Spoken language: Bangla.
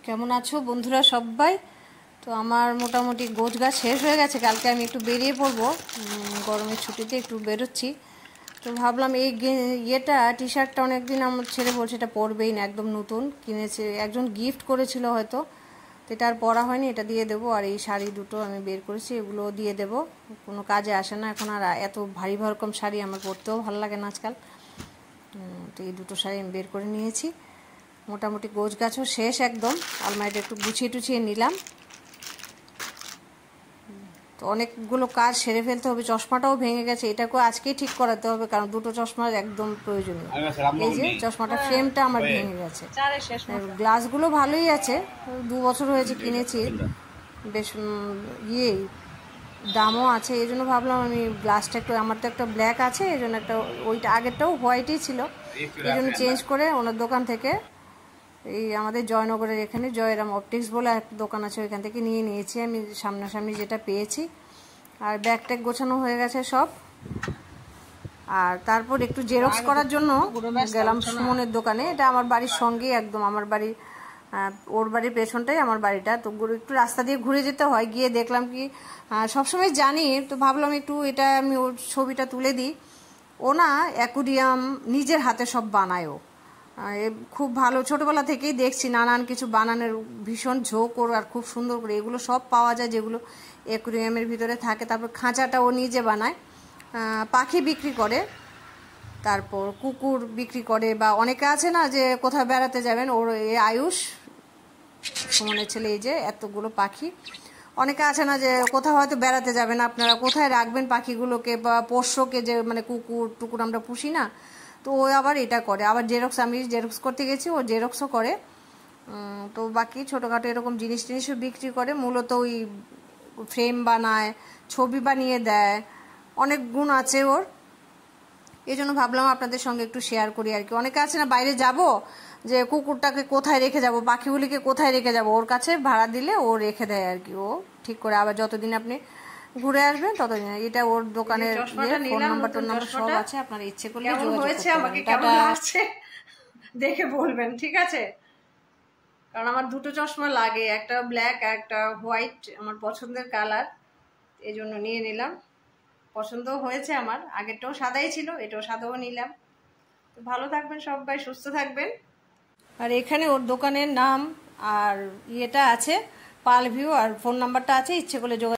কেমন আছো বন্ধুরা সবাই? তো আমার মোটামুটি গোছগাছ শেষ হয়ে গেছে। কালকে আমি একটু বেরিয়ে পড়বো, গরমের ছুটিতে একটু বেরোচ্ছি। তো ভাবলাম এই টি শার্টটা অনেকদিন আমার ছেলে বলছে এটা পরবেই না, একদম নতুন কিনেছে, একজন গিফট করেছিল হয়তো, তো এটা আর পরা হয়নি, এটা দিয়ে দেবো। আর এই শাড়ি দুটো আমি বের করেছি, এগুলো দিয়ে দেবো, কোনো কাজে আসে না এখন। আর এত ভারী ভরকম শাড়ি আমার পরতেও ভালো লাগে না আজকাল। তো এই দুটো শাড়ি আমি বের করে নিয়েছি। মোটামুটি গোছগাছও শেষ, একদম আলমারিটা একটু গুছিয়ে টুছিয়ে নিলাম। তো অনেকগুলো কাজ সেরে ফেলতে হবে। চশমাটাও ভেঙে গেছে, এটাকেও আজকেই ঠিক করাতে হবে, কারণ দুটো চশমার একদম প্রয়োজনীয়। এই যে চশমাটা ফ্রেমটা আমার ভেঙে গেছে। গ্লাসগুলো ভালোই আছে, 2 বছর হয়েছে কিনেছি, বেশ দামও আছে। এই জন্য ভাবলাম আমি গ্লাসটা একটু, আমার তো একটা ব্ল্যাক আছে, এই জন্য একটা, ওইটা আগেরটাও হোয়াইটই ছিল, এই জন্য চেঞ্জ করে ওনার দোকান থেকে, এই আমাদের জয়নগরের এখানে জয়রাম অপটিক্স বলে একটা দোকান আছে, ওইখান থেকে নিয়ে নিয়েছি আমি সামনাসামনি যেটা পেয়েছি। আর ব্যাগ ট্যাগ গোছানো হয়ে গেছে সব। আর তারপর একটু জেরক্স করার জন্য গেলাম সুমনের দোকানে। এটা আমার বাড়ির সঙ্গেই একদম, আমার বাড়ি, ওর বাড়ির পেছনটাই আমার বাড়িটা। তো একটু রাস্তা দিয়ে ঘুরে যেতে হয়। গিয়ে দেখলাম কি, সবসময় জানি, তো ভাবলাম একটু এটা আমি ওর ছবিটা তুলে দিই। ও না অ্যাকুরিয়াম নিজের হাতে সব বানায়ও, খুব ভালো। ছোটবেলা থেকেই দেখছি নানান কিছু বানানোর ভীষণ ঝোঁক ওর, আর খুব সুন্দর করে এগুলো সব পাওয়া যায় যেগুলো অ্যাকুরিয়ামের ভিতরে থাকে। তারপর খাঁচাটা ও নিজে বানায়, পাখি বিক্রি করে, তারপর কুকুর বিক্রি করে, বা অনেকে আছে না যে কোথাও বেড়াতে যাবেন, ওর আয়ুষ সুমনের ছেলে, এই যে এতগুলো পাখি। অনেকে আছে না যে কোথাও হয়তো বেড়াতে যাবেন, আপনারা কোথায় রাখবেন পাখিগুলোকে, বা পোষ্যকে, যে মানে কুকুর টুকুর আমরা পুষি না, তো ও আবার এটা করে। আবার জেরক্স, আমি জেরক্স করতে গেছি, ও জেরক্সও করে। তো বাকি ছোটোখাটো এরকম জিনিসও বিক্রি করে। মূলত ওই ফ্রেম বানায়, ছবি বানিয়ে দেয়, অনেক গুণ আছে ওর। এই জন্য ভাবলাম আপনাদের সঙ্গে একটু শেয়ার করি আর কি। অনেকে আছে না বাইরে যাব, যে কুকুরটাকে কোথায় রেখে যাব, পাখিগুলিকে কোথায় রেখে যাব, ওর কাছে ভাড়া দিলে ও রেখে দেয় আর কি, ও ঠিক করে। আবার যতদিন আপনি ঘুরে আসবেন ততদিন। এটা ওর দোকানের ফোন নাম্বার টোন নাম্বার সব আছে, আপনারা ইচ্ছে করলে যোগাযোগ করতে পারেন। কেমন লাগছে দেখে বলবেন, ঠিক আছে? কারণ আমার দুটো চশমা লাগে, একটা ব্ল্যাক একটা হোয়াইট, আমার পছন্দের কালার, এই জন্য নিয়ে নিলাম। পছন্দ হয়েছে আমার, আগেরটাও সাদাই ছিল, এটাও সাদাও নিলাম। তো ভালো থাকবেন সবাই, সুস্থ থাকবেন। আর এখানে ওর দোকানের নাম আর ইয়েটা আছে, পাল ভিউ, আর ফোন নাম্বারটা আছে, ইচ্ছে করলে যোগাযোগ